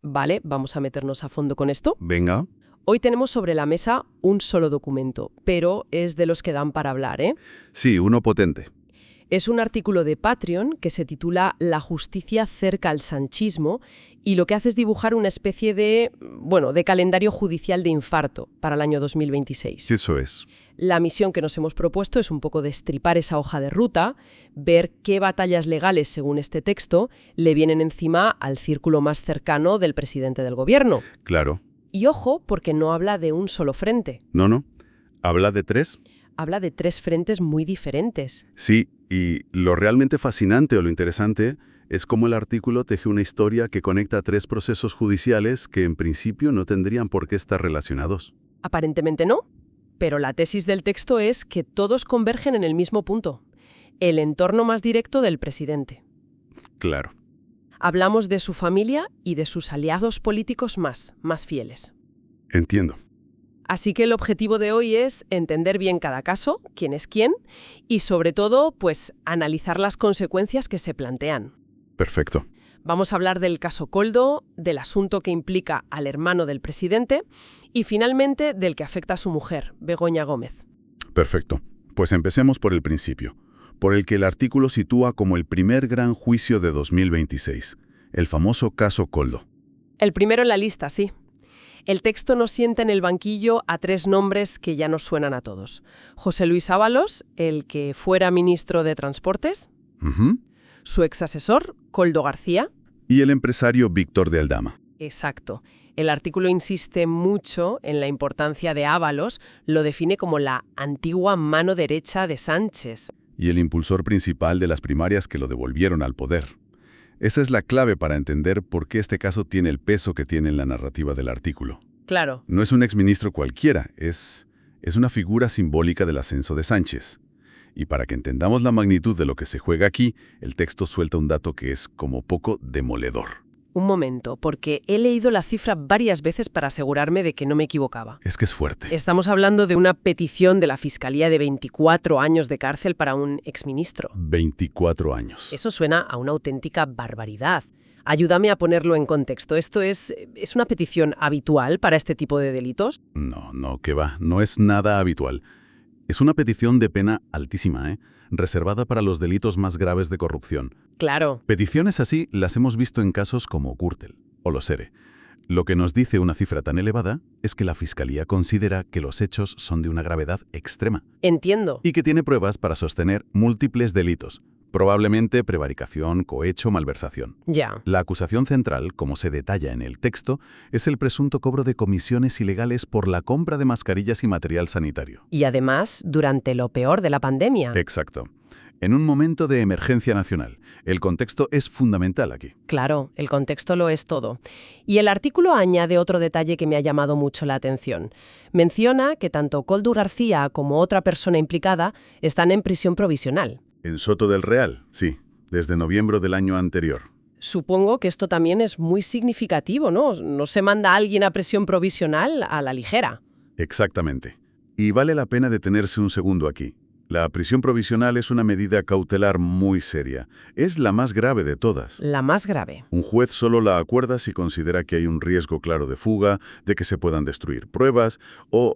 Vale, vamos a meternos a fondo con esto. Venga. Hoy tenemos sobre la mesa un solo documento, pero es de los que dan para hablar, ¿eh? Sí, uno potente. Es un artículo de Patreon que se titula La justicia cerca al sanchismo y lo que hace es dibujar una especie de calendario judicial de infarto para el año 2026. Eso es. La misión que nos hemos propuesto es un poco destripar esa hoja de ruta, ver qué batallas legales, según este texto, le vienen encima al círculo más cercano del presidente del gobierno. Claro. Y ojo, porque no habla de un solo frente. No. ¿Habla de tres? Habla de tres frentes muy diferentes. Sí, y lo realmente fascinante o lo interesante es cómo el artículo teje una historia que conecta tres procesos judiciales que en principio no tendrían por qué estar relacionados. Aparentemente no, pero la tesis del texto es que todos convergen en el mismo punto, el entorno más directo del presidente. Claro. Hablamos de su familia y de sus aliados políticos más fieles. Entiendo. Así que el objetivo de hoy es entender bien cada caso, quién es quién, y sobre todo, pues, analizar las consecuencias que se plantean. Perfecto. Vamos a hablar del caso Koldo, del asunto que implica al hermano del presidente y finalmente del que afecta a su mujer, Begoña Gómez. Perfecto. Pues empecemos por el principio, por el que el artículo sitúa como el primer gran juicio de 2026, el famoso caso Koldo. El primero en la lista, sí. El texto nos sienta en el banquillo a tres nombres que ya nos suenan a todos. José Luis Ábalos, el que fuera ministro de Transportes, su exasesor, Koldo García, y el empresario Víctor de Aldama. Exacto. El artículo insiste mucho en la importancia de Ábalos, lo define como la antigua mano derecha de Sánchez. Y el impulsor principal de las primarias que lo devolvieron al poder. Esa es la clave para entender por qué este caso tiene el peso que tiene en la narrativa del artículo. Claro. No es un exministro cualquiera, es una figura simbólica del ascenso de Sánchez. Y para que entendamos la magnitud de lo que se juega aquí, el texto suelta un dato que es como poco demoledor. Un momento, porque he leído la cifra varias veces para asegurarme de que no me equivocaba. Es que es fuerte. Estamos hablando de una petición de la Fiscalía de 24 años de cárcel para un exministro. 24 años. Eso suena a una auténtica barbaridad. Ayúdame a ponerlo en contexto. ¿Esto es una petición habitual para este tipo de delitos? No, que va. No es nada habitual. Es una petición de pena altísima, reservada para los delitos más graves de corrupción. Claro. Peticiones así las hemos visto en casos como Gürtel o Los Ere. Lo que nos dice una cifra tan elevada es que la Fiscalía considera que los hechos son de una gravedad extrema. Entiendo. Y que tiene pruebas para sostener múltiples delitos, probablemente prevaricación, cohecho, malversación. Ya. La acusación central, como se detalla en el texto, es el presunto cobro de comisiones ilegales por la compra de mascarillas y material sanitario. Y además, durante lo peor de la pandemia. Exacto. En un momento de emergencia nacional. El contexto es fundamental aquí. Claro, el contexto lo es todo. Y el artículo añade otro detalle que me ha llamado mucho la atención. Menciona que tanto Koldo García como otra persona implicada están en prisión provisional. En Soto del Real, sí, desde noviembre del año anterior. Supongo que esto también es muy significativo, ¿no? No se manda a alguien a prisión provisional a la ligera. Exactamente. Y vale la pena detenerse un segundo aquí. La prisión provisional es una medida cautelar muy seria. Es la más grave de todas. La más grave. Un juez solo la acuerda si considera que hay un riesgo claro de fuga, de que se puedan destruir pruebas o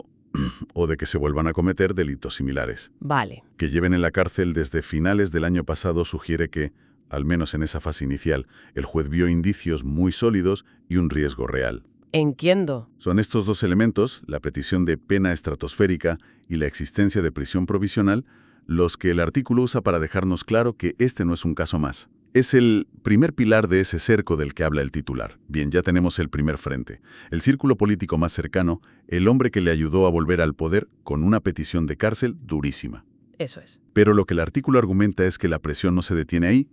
de que se vuelvan a cometer delitos similares. Vale. Que lleven en la cárcel desde finales del año pasado sugiere que, al menos en esa fase inicial, el juez vio indicios muy sólidos y un riesgo real. Entiendo. Son estos dos elementos, la petición de pena estratosférica y la existencia de prisión provisional, los que el artículo usa para dejarnos claro que este no es un caso más. Es el primer pilar de ese cerco del que habla el titular. Bien, ya tenemos el primer frente. El círculo político más cercano, el hombre que le ayudó a volver al poder con una petición de cárcel durísima. Eso es. Pero lo que el artículo argumenta es que la presión no se detiene ahí.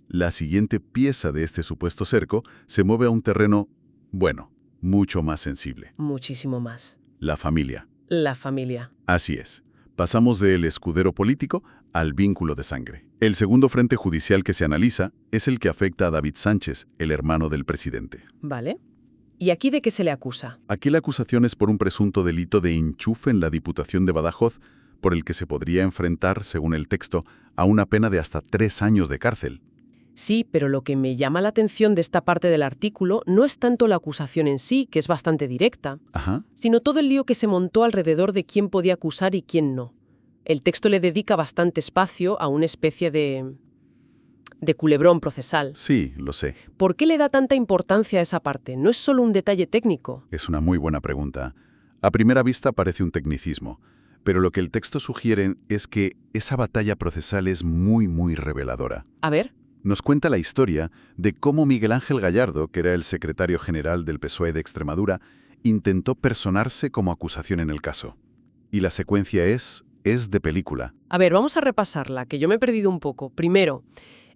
La siguiente pieza de este supuesto cerco se mueve a un terreno, mucho más sensible. Muchísimo más. La familia. La familia. Así es. Pasamos del escudero político al vínculo de sangre. El segundo frente judicial que se analiza es el que afecta a David Sánchez, el hermano del presidente. Vale. ¿Y aquí de qué se le acusa? Aquí la acusación es por un presunto delito de enchufe en la Diputación de Badajoz, por el que se podría enfrentar, según el texto, a una pena de hasta 3 años de cárcel. Sí, pero lo que me llama la atención de esta parte del artículo no es tanto la acusación en sí, que es bastante directa, Ajá. sino todo el lío que se montó alrededor de quién podía acusar y quién no. El texto le dedica bastante espacio a una especie de culebrón procesal. Sí, lo sé. ¿Por qué le da tanta importancia a esa parte? No es solo un detalle técnico. Es una muy buena pregunta. A primera vista parece un tecnicismo, pero lo que el texto sugiere es que esa batalla procesal es muy reveladora. A ver. Nos cuenta la historia de cómo Miguel Ángel Gallardo, que era el secretario general del PSOE de Extremadura, intentó personarse como acusación en el caso. Y la secuencia es de película. A ver, vamos a repasarla, que yo me he perdido un poco. Primero,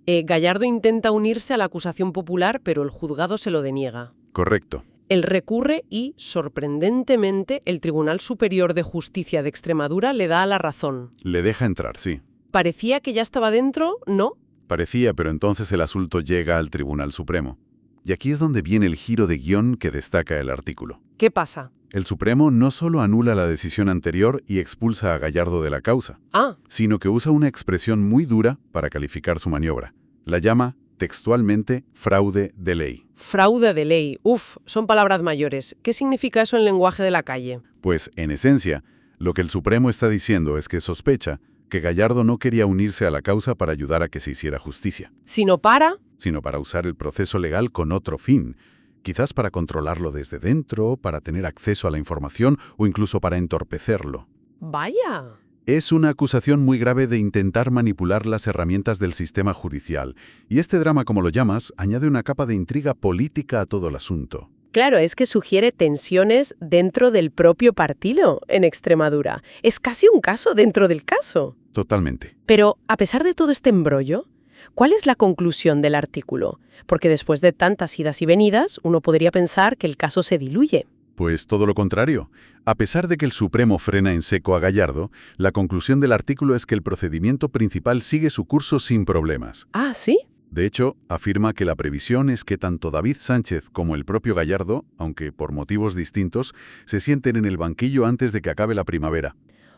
Gallardo intenta unirse a la acusación popular, pero el juzgado se lo deniega. Correcto. Él recurre y, sorprendentemente, el Tribunal Superior de Justicia de Extremadura le da la razón. Le deja entrar, sí. Parecía que ya estaba dentro, ¿no? Parecía, pero entonces el asunto llega al Tribunal Supremo. Y aquí es donde viene el giro de guión que destaca el artículo. ¿Qué pasa? El Supremo no solo anula la decisión anterior y expulsa a Gallardo de la causa, sino que usa una expresión muy dura para calificar su maniobra. La llama, textualmente, fraude de ley. Fraude de ley. Uf, son palabras mayores. ¿Qué significa eso en lenguaje de la calle? Pues, en esencia, lo que el Supremo está diciendo es que sospecha que Gallardo no quería unirse a la causa para ayudar a que se hiciera justicia. Sino para usar el proceso legal con otro fin. Quizás para controlarlo desde dentro, para tener acceso a la información o incluso para entorpecerlo. Vaya. Es una acusación muy grave de intentar manipular las herramientas del sistema judicial. Y este drama, como lo llamas, añade una capa de intriga política a todo el asunto. Claro, es que sugiere tensiones dentro del propio partido en Extremadura. Es casi un caso dentro del caso. Totalmente. Pero, a pesar de todo este embrollo, ¿cuál es la conclusión del artículo? Porque después de tantas idas y venidas, uno podría pensar que el caso se diluye. Pues todo lo contrario. A pesar de que el Supremo frena en seco a Gallardo, la conclusión del artículo es que el procedimiento principal sigue su curso sin problemas. Ah, ¿sí? De hecho, afirma que la previsión es que tanto David Sánchez como el propio Gallardo, aunque por motivos distintos, se sienten en el banquillo antes de que acabe la primavera.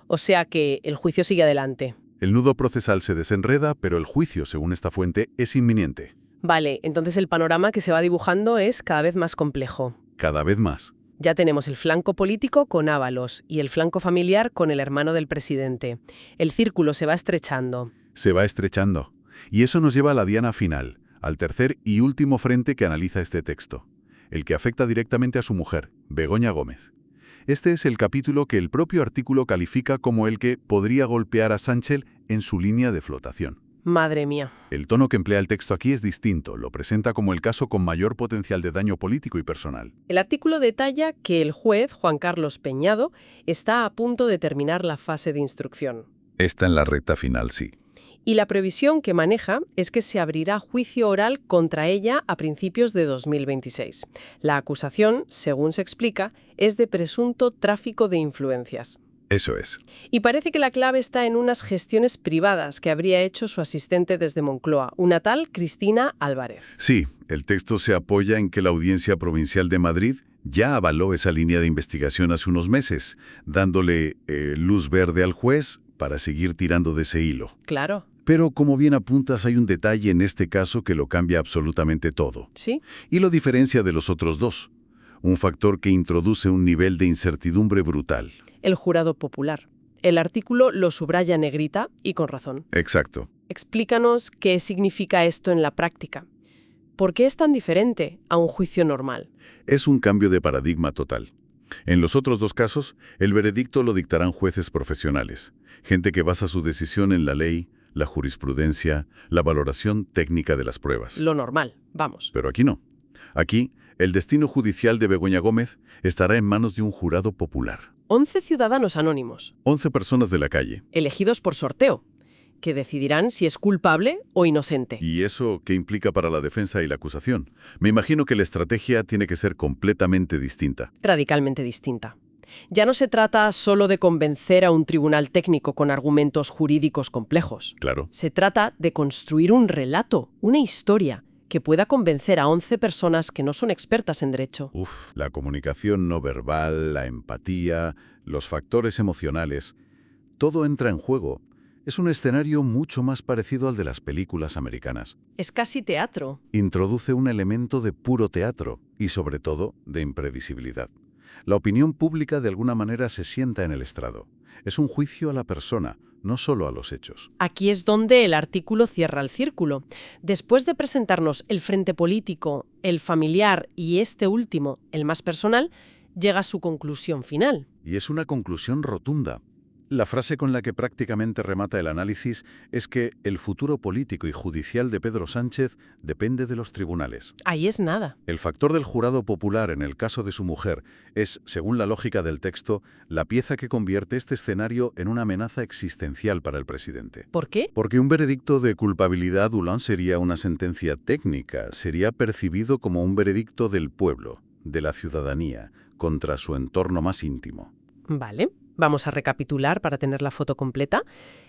O sea que el juicio sigue adelante. El nudo procesal se desenreda, pero el juicio, según esta fuente, es inminente. Vale, entonces el panorama que se va dibujando es cada vez más complejo. Cada vez más. Ya tenemos el flanco político con Ábalos y el flanco familiar con el hermano del presidente. El círculo se va estrechando. Se va estrechando. Y eso nos lleva a la diana final, al tercer y último frente que analiza este texto, el que afecta directamente a su mujer, Begoña Gómez. Este es el capítulo que el propio artículo califica como el que podría golpear a Sánchez en su línea de flotación. Madre mía. El tono que emplea el texto aquí es distinto, lo presenta como el caso con mayor potencial de daño político y personal. El artículo detalla que el juez, Juan Carlos Peñado, está a punto de terminar la fase de instrucción. Está en la recta final, sí. Y la previsión que maneja es que se abrirá juicio oral contra ella a principios de 2026. La acusación, según se explica, es de presunto tráfico de influencias. Eso es. Y parece que la clave está en unas gestiones privadas que habría hecho su asistente desde Moncloa, una tal Cristina Álvarez. Sí, el texto se apoya en que la Audiencia Provincial de Madrid ya avaló esa línea de investigación hace unos meses, dándole luz verde al juez para seguir tirando de ese hilo. Claro. Pero, como bien apuntas, hay un detalle en este caso que lo cambia absolutamente todo. ¿Sí? Y lo diferencia de los otros dos. Un factor que introduce un nivel de incertidumbre brutal. El jurado popular. El artículo lo subraya en negrita y con razón. Exacto. Explícanos qué significa esto en la práctica. ¿Por qué es tan diferente a un juicio normal? Es un cambio de paradigma total. En los otros dos casos, el veredicto lo dictarán jueces profesionales, gente que basa su decisión en la ley, la jurisprudencia, la valoración técnica de las pruebas. Lo normal, vamos. Pero aquí no. Aquí, el destino judicial de Begoña Gómez estará en manos de un jurado popular. 11 ciudadanos anónimos. 11 personas de la calle. Elegidos por sorteo, que decidirán si es culpable o inocente. ¿Y eso qué implica para la defensa y la acusación? Me imagino que la estrategia tiene que ser completamente distinta. Radicalmente distinta. Ya no se trata solo de convencer a un tribunal técnico con argumentos jurídicos complejos. Claro. Se trata de construir un relato, una historia, que pueda convencer a 11 personas que no son expertas en derecho. La comunicación no verbal, la empatía, los factores emocionales, todo entra en juego. Es un escenario mucho más parecido al de las películas americanas. Es casi teatro. Introduce un elemento de puro teatro y, sobre todo, de imprevisibilidad. La opinión pública de alguna manera se sienta en el estrado. Es un juicio a la persona, no solo a los hechos. Aquí es donde el artículo cierra el círculo. Después de presentarnos el frente político, el familiar y este último, el más personal, llega a su conclusión final. Y es una conclusión rotunda. La frase con la que prácticamente remata el análisis es que el futuro político y judicial de Pedro Sánchez depende de los tribunales. Ahí es nada. El factor del jurado popular en el caso de su mujer es, según la lógica del texto, la pieza que convierte este escenario en una amenaza existencial para el presidente. ¿Por qué? Porque un veredicto de culpabilidad no sería una sentencia técnica, sería percibido como un veredicto del pueblo, de la ciudadanía, contra su entorno más íntimo. Vale. Vamos a recapitular para tener la foto completa.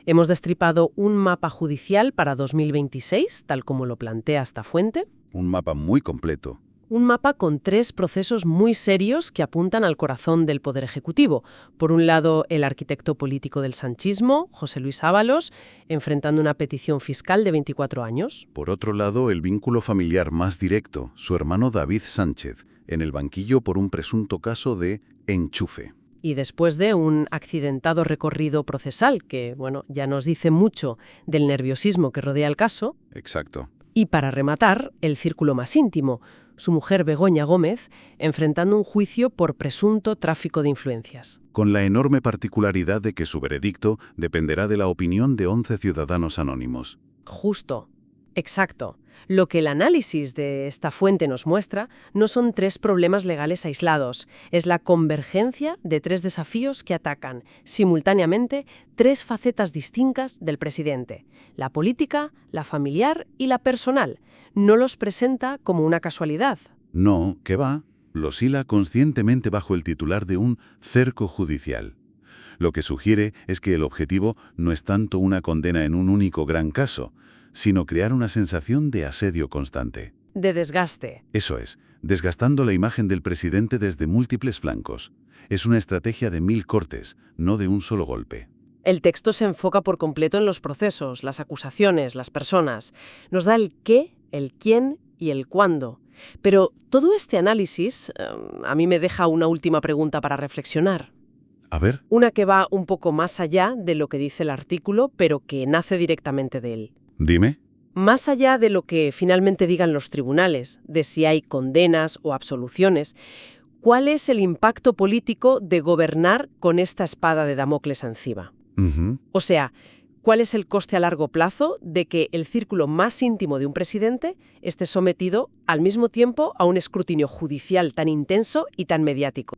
Hemos destripado un mapa judicial para 2026, tal como lo plantea esta fuente. Un mapa muy completo. Un mapa con 3 procesos muy serios que apuntan al corazón del Poder Ejecutivo. Por un lado, el arquitecto político del sanchismo, José Luis Ábalos, enfrentando una petición fiscal de 24 años. Por otro lado, el vínculo familiar más directo, su hermano David Sánchez, en el banquillo por un presunto caso de enchufe. Y después de un accidentado recorrido procesal que, ya nos dice mucho del nerviosismo que rodea el caso. Exacto. Y para rematar, el círculo más íntimo, su mujer Begoña Gómez, enfrentando un juicio por presunto tráfico de influencias. Con la enorme particularidad de que su veredicto dependerá de la opinión de 11 ciudadanos anónimos. Justo. Exacto. Lo que el análisis de esta fuente nos muestra no son 3 problemas legales aislados, es la convergencia de 3 desafíos que atacan simultáneamente 3 facetas distintas del presidente: la política, la familiar y la personal. No los presenta como una casualidad. No, que va, los hila conscientemente bajo el titular de un cerco judicial. Lo que sugiere es que el objetivo no es tanto una condena en un único gran caso, sino crear una sensación de asedio constante. De desgaste. Eso es, desgastando la imagen del presidente desde múltiples flancos. Es una estrategia de 1000 cortes, no de un solo golpe. El texto se enfoca por completo en los procesos, las acusaciones, las personas. Nos da el qué, el quién y el cuándo. Pero todo este análisis a mí me deja una última pregunta para reflexionar. A ver. Una que va un poco más allá de lo que dice el artículo, pero que nace directamente de él. Dime. Más allá de lo que finalmente digan los tribunales, de si hay condenas o absoluciones, ¿cuál es el impacto político de gobernar con esta espada de Damocles encima? O sea, ¿cuál es el coste a largo plazo de que el círculo más íntimo de un presidente esté sometido al mismo tiempo a un escrutinio judicial tan intenso y tan mediático?